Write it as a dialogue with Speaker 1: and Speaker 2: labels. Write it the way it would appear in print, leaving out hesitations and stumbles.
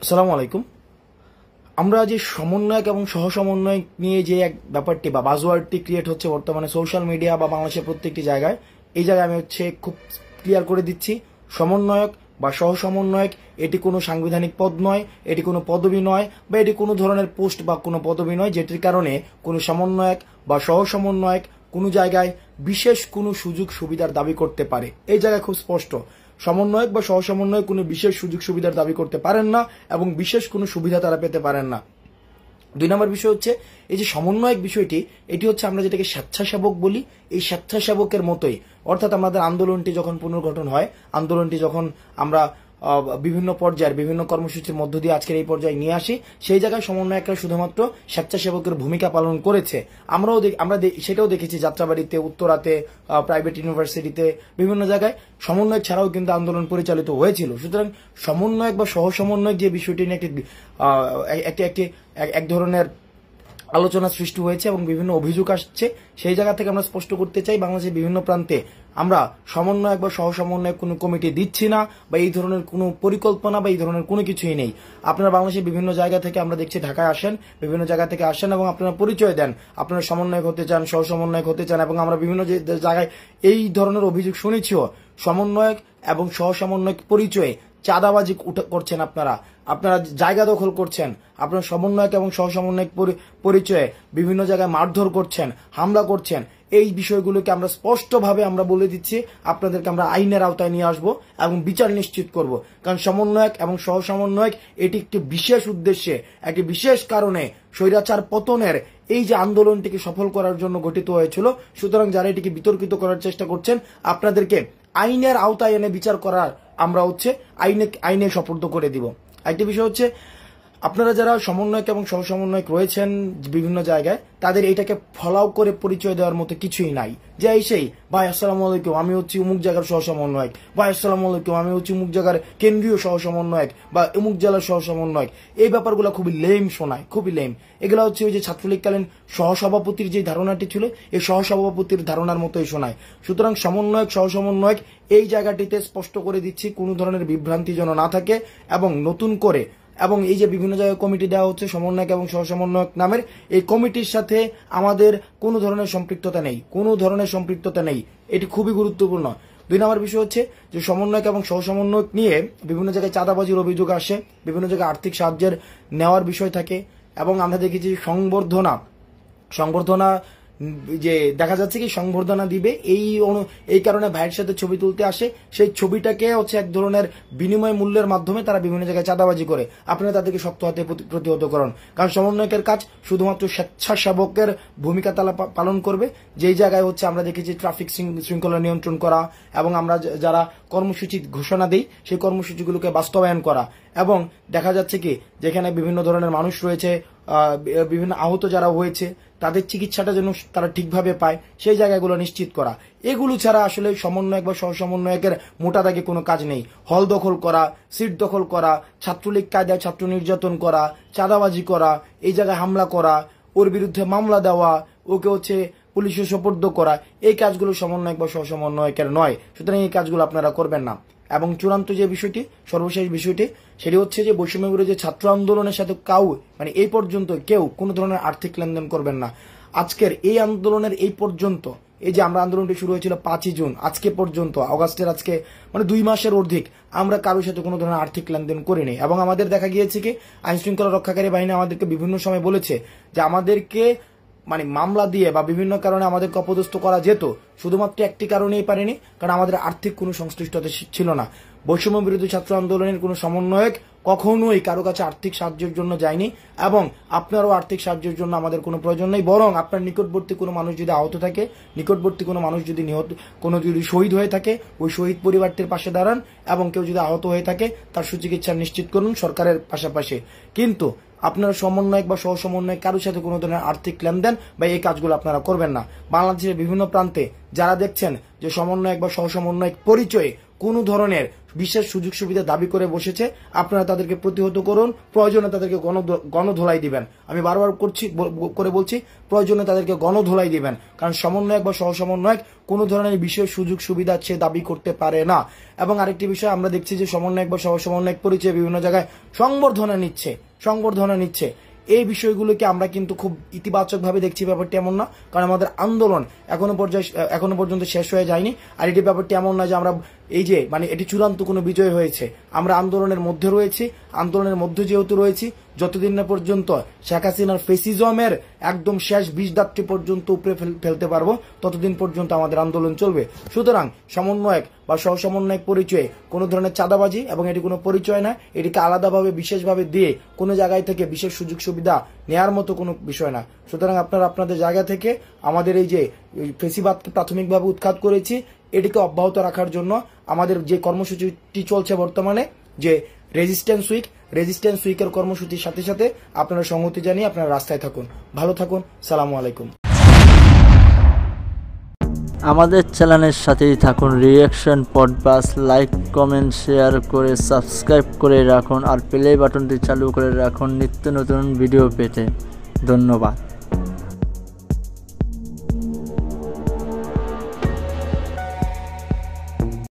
Speaker 1: আসসালামু আলাইকুম। আমরা যে সমন্বয়ক এবং সহ সমন্বয়ক নিয়ে যে এক ব্যাপারটি বা বাজওয়ার্ডটি ক্রিয়েট হচ্ছে বর্তমানে সোশ্যাল মিডিয়া বা বাংলাদেশের প্রত্যেকটি জায়গায়, এই জায়গায় আমি খুব ক্লিয়ার করে দিচ্ছি, সমন্বয়ক বা সহ সমন্বয়ক এটি কোনো সাংবিধানিক পদ নয়, এটি কোনো পদবি নয়, বা এটি কোনো ধরনের পোস্ট বা কোনো পদবি নয় যেটির কারণে কোনো সমন্বয়ক বা সহ সমন্বয়ক কোনো জায়গায় বিশেষ কোনো সুযোগ সুবিধার দাবি করতে পারে। এই জায়গায় খুব স্পষ্ট, সমন্বয়ক বা সহ সমন্বয়ক কোনো বিশেষ সুযোগ সুবিধার দাবি করতে পারেন না এবং বিশেষ কোনো সুবিধা তারা পেতে পারেন না। 2 নম্বর বিষয় হচ্ছে এই যে সমন্বয়ক বিষয়টি, এটি হচ্ছে আমরা যেটাকে স্বেচ্ছাসেবক বলি, এই স্বেচ্ছাসেবকের মতোই, অর্থাৎ আমাদের আন্দোলনটি যখন পুনর্গঠন হয়, আন্দোলনটি যখন আমরা বিভিন্ন পর্যায়ের বিভিন্ন কর্মসূচির মধ্য দিয়ে আজকের এই পর্যায়ে নিয়ে আসি, সেই জায়গায় সমন্বয়করা শুধুমাত্র স্বেচ্ছাসেবকের ভূমিকা পালন করেছে। আমরা সেটাও দেখেছি যাত্রাবাড়িতে, উত্তরাতে, প্রাইভেট ইউনিভার্সিটিতে, বিভিন্ন জায়গায় সমন্বয়ক ছাড়াও কিন্তু আন্দোলন পরিচালিত হয়েছিল। সুতরাং সমন্বয়ক বা সহ সমন্বয়ক যে বিষয়টি নিয়ে এক ধরনের আলোচনা সৃষ্টি হয়েছে এবং বিভিন্ন অভিযোগ আসছে, সেই জায়গা থেকে আমরা স্পষ্ট করতে চাই, বাংলাদেশের বিভিন্ন প্রান্তে আমরা সমন্বয়ক বা সহ সমন্বয়ক কোনো কমিটি দিচ্ছি না, বা এই ধরনের কোনো পরিকল্পনা বা এই ধরনের কোনো কিছুই নেই। আপনারা বাংলাদেশের বিভিন্ন জায়গা থেকে আমরা দেখছি ঢাকায় আসেন, বিভিন্ন জায়গা থেকে আসেন এবং আপনারা পরিচয় দেন আপনারা সমন্বয়ক হতে চান, সহ সমন্বয়ক হতে চান, এবং আমরা বিভিন্ন জায়গায় এই ধরনের অভিযোগ শুনেছিও। সমন্বয়ক এবং সহ সমন্বয়ক পরিচয়ে চাঁদাবাজি করছেন, আপনারা জায়গা দখল করছেন, আপনারা সমন্বয়ক এবং সহ সমন্বয়ক পরিচয়ে বিভিন্ন জায়গায় মারধর করছেন, হামলা করছেন। এই বিষয়গুলোকে আমরা স্পষ্টভাবে আমরা বলে দিচ্ছি, আপনাদেরকে আমরা আইনের আওতায় নিয়ে আসবো এবং বিচার নিশ্চিত করব। কারণ সমন্বয়ক এবং সহ সমন্বয়ক এটি একটি বিশেষ উদ্দেশ্যে, একটি বিশেষ কারণে স্বৈরাচার পতনের এই যে আন্দোলনটিকে সফল করার জন্য গঠিত হয়েছিল। সুতরাং যারা এটিকে বিতর্কিত করার চেষ্টা করছেন, আপনাদেরকে আইনের আওতায় এনে বিচার করার আমরা আইনে সোপর্দ করে দিব। আরেকটি বিষয় হচ্ছে, আপনারা যারা সমন্বয়ক এবং সহ সমন্বয়ক রয়েছেন বিভিন্ন জায়গায়, তাদের এটাকে ফলাও করে পরিচয় দেওয়ার মতো কিছুই নাই। যে সেই ভাই আসসালামু আলাইকুম, আমি হচ্ছি অমুক জায়গার সহ সমন্বয়ক, ভাই আসসালামু আলাইকুম, আমি হচ্ছি অমুক জায়গার কেন্দ্রীয় সহ সমন্বয়ক বা অমুক জেলার সহ সমন্বয়ক। এই ব্যাপারগুলো খুবই লেম শোনায়, খুবই লেম। এগুলো হচ্ছে ওই যে ছাত্রলীগকালীন সহসভাপতির যে ধারণাটি ছিল, এই সহসভাপতির ধারণার মতোই শোনায়। সুতরাং সমন্বয়ক সহ সমন্বয়ক এই জায়গাটিতে স্পষ্ট করে দিচ্ছি, কোনো ধরনের বিভ্রান্তি যেন না থাকে, এবং নতুন করে এবং এই যে বিভিন্ন জায়গায় কমিটি দেওয়া হচ্ছে সমন্বয়ক এবং সহ সমন্বয়ক নামের, এই কমিটির সাথে আমাদের কোনো ধরনের সম্পৃক্ততা নেই, এটি খুবই গুরুত্বপূর্ণ। 2 নম্বর বিষয় হচ্ছে যে সমন্বয়ক এবং সহ সমন্বয়ক নিয়ে বিভিন্ন জায়গায় চাঁদাবাজির অভিযোগ আসে, বিভিন্ন জায়গায় আর্থিক সাহায্যের নেওয়ার বিষয় থাকে, এবং আমরা দেখেছি সংবর্ধনা যে দেখা যাচ্ছে কি সংবর্ধনা দিবে, এই কারণে ভাইয়ের সাথে ছবি তুলতে আসে, সেই ছবিটাকে হচ্ছে এক ধরনের বিনিময় মূল্যের মাধ্যমে তারা বিভিন্ন জায়গায় চাঁদাবাজি করে। আপনারা তাদেরকে শক্ত হাতে প্রতিহত করুন, কারণ সমন্বয়কের কাজ শুধুমাত্র স্বেচ্ছাসেবকের ভূমিকা তারা পালন করবে। যেই জায়গায় হচ্ছে আমরা দেখেছি ট্রাফিক শৃঙ্খলা নিয়ন্ত্রণ করা, এবং আমরা যারা কর্মসূচি ঘোষণা দিই সেই কর্মসূচিগুলোকে বাস্তবায়ন করা, এবং দেখা যাচ্ছে কি যেখানে বিভিন্ন ধরনের মানুষ রয়েছে, বিভিন্ন আহত যারা হয়েছে, তাদের চিকিৎসাটা যেন তারা ঠিকভাবে পায়, সেই জায়গাগুলো নিশ্চিত করা। এগুলো ছাড়া আসলে সমন্বয়ক বা সহ সমন্বয়কের মোটা দাগে কোনো কাজ নেই। হল দখল করা, সিট দখল করা, ছাত্রলীগ কায়দায় ছাত্র নির্যাতন করা, চাঁদাবাজি করা, এই জায়গায় হামলা করা, ওর বিরুদ্ধে মামলা দেওয়া, ওকে হচ্ছে পুলিশে সোপর্দ করা, এই কাজগুলো সমন্বয়ক বা সহ সমন্বয়কের নয়। সুতরাং এই কাজগুলো আপনারা করবেন না। এবং চূড়ান্ত যে বিষয়টি, সর্বশেষ বিষয়টি, সেটি হচ্ছে যে বৈষম্য বিরোধী ছাত্র আন্দোলনের সাথে এই পর্যন্ত কেউ কোনো ধরনের আর্থিক লেনদেন করবেন না। আজকের এই আন্দোলনের এই পর্যন্ত, এই যে আমরা আন্দোলনটি শুরু হয়েছিল 5ই জুন, আজকে পর্যন্ত, অগাস্টের আজকে 2 মাসের অধিক আমরা কারোর সাথে কোনো ধরনের আর্থিক লেনদেন করিনি। এবং আমাদের দেখা গিয়েছে কি আইন শৃঙ্খলা রক্ষাকারী বাহিনী আমাদেরকে বিভিন্ন সময় বলেছে যে আমাদেরকে মামলা দিয়ে বা বিভিন্ন কারণে আমাদেরকে অপদস্থ করা যেত, শুধুমাত্র একটি কারণেই পারেনি, কারণ আমাদের আর্থিক কোনো সংশ্লিষ্টতা ছিল না। বৈষম্য বিরোধী ছাত্র আন্দোলনের কোনো সমন্বয়ক কখনোই কারো কাছে আর্থিক সাহায্যের জন্য যায়নি, এবং আপনারও আর্থিক সাহায্যের জন্য আমাদের কোনো প্রয়োজন নেই। বরং আপনার নিকটবর্তী কোনো মানুষ যদি আহত থাকে, নিকটবর্তী কোনো মানুষ যদি যদি শহীদ হয়ে থাকে, ওই শহীদ পরিবারটির পাশে দাঁড়ান, এবং কেউ যদি আহত হয়ে থাকে তার সুচিকিৎসা নিশ্চিত করুন সরকারের পাশাপাশি। কিন্তু আপনারা সমন্বয়ক বা সহ সমন্বয়ক কারোর সাথে কোনো ধরনের আর্থিক লেনদেন বা এই কাজগুলো আপনারা করবেন না। বাংলাদেশের বিভিন্ন প্রান্তে যারা দেখছেন যে সমন্বয়ক বা সহ সমন্বয়ক পরিচয়ে কোনো ধরনের বিশেষ সুযোগ সুবিধা দাবি করে বসেছে, আপনারা তাদেরকে প্রতিহত করুন, প্রয়োজনে তাদেরকে গণধোলাই দিবেন। আমি বারবার করে বলছি, প্রয়োজনে তাদেরকে গণধোলাই দিবেন, কারণ সমন্বয়ক বা সহসমন্বয়ক কোনো ধরনের বিশেষ সুযোগ সুবিধা সে দাবি করতে পারে না। এবং আরেকটি বিষয় আমরা দেখছি যে সমন্বয়ক বা সহসমন্বয়ক পরিচয় বিভিন্ন জায়গায় সংবর্ধনা নিচ্ছে। এই বিষয়গুলোকে আমরা কিন্তু খুব ইতিবাচকভাবে দেখছি। ব্যাপারটি এমন না, কারণ আমাদের আন্দোলন এখনো পর্যন্ত শেষ হয়ে যায়নি। আর এটি ব্যাপারটি এমন না যে আমরা এই যে এটি চূড়ান্ত কোনো বিজয় হয়েছে। আমরা আন্দোলনের মধ্যে রয়েছি, আন্দোলনের মধ্যে যেহেতু রয়েছি, যতদিন না পর্যন্ত শেখ হাসিনার ফেসিজমের একদম শেষ বিষদাঁতটি পর্যন্ত উপরে ফেলতে পারবো, ততদিন পর্যন্ত আমাদের আন্দোলন চলবে। সুতরাং সমন্বয়ক বা সহসমন্বয়ক পরিচয়ে কোনো ধরনের চাঁদাবাজি এবং এটি কোনো পরিচয় না, এটিকে আলাদাভাবে বিশেষভাবে দিয়ে কোনো জায়গায় থেকে বিশেষ সুযোগ সুবিধা নেয়ার মতো কোনো বিষয় না। সুতরাং আপনারা আপনাদের জায়গা থেকে আমাদের এই যে ফেসিবাদকে প্রাথমিকভাবে উৎখাত করেছি, এটিকে অব্যাহত রাখার জন্য আমাদের যে কর্মসূচিটি চলছে বর্তমানে, যে রেজিস্ট্যান্স উইকের কর্মসূচির সাথে সাথে আপনারা সংহতি জানিয়ে আপনারা রাস্তায় থাকুন। ভালো থাকুন। সালামু আলাইকুম।
Speaker 2: আমাদের চ্যানেলের সাথেই থাকুন। Reaction podcast like, comment, share করে সাবস্ক্রাইব করে রাখুন আর প্লে বাটনটি চালু করে রাখুন নিত্য নতুন ভিডিও পেতে। ধন্যবাদ।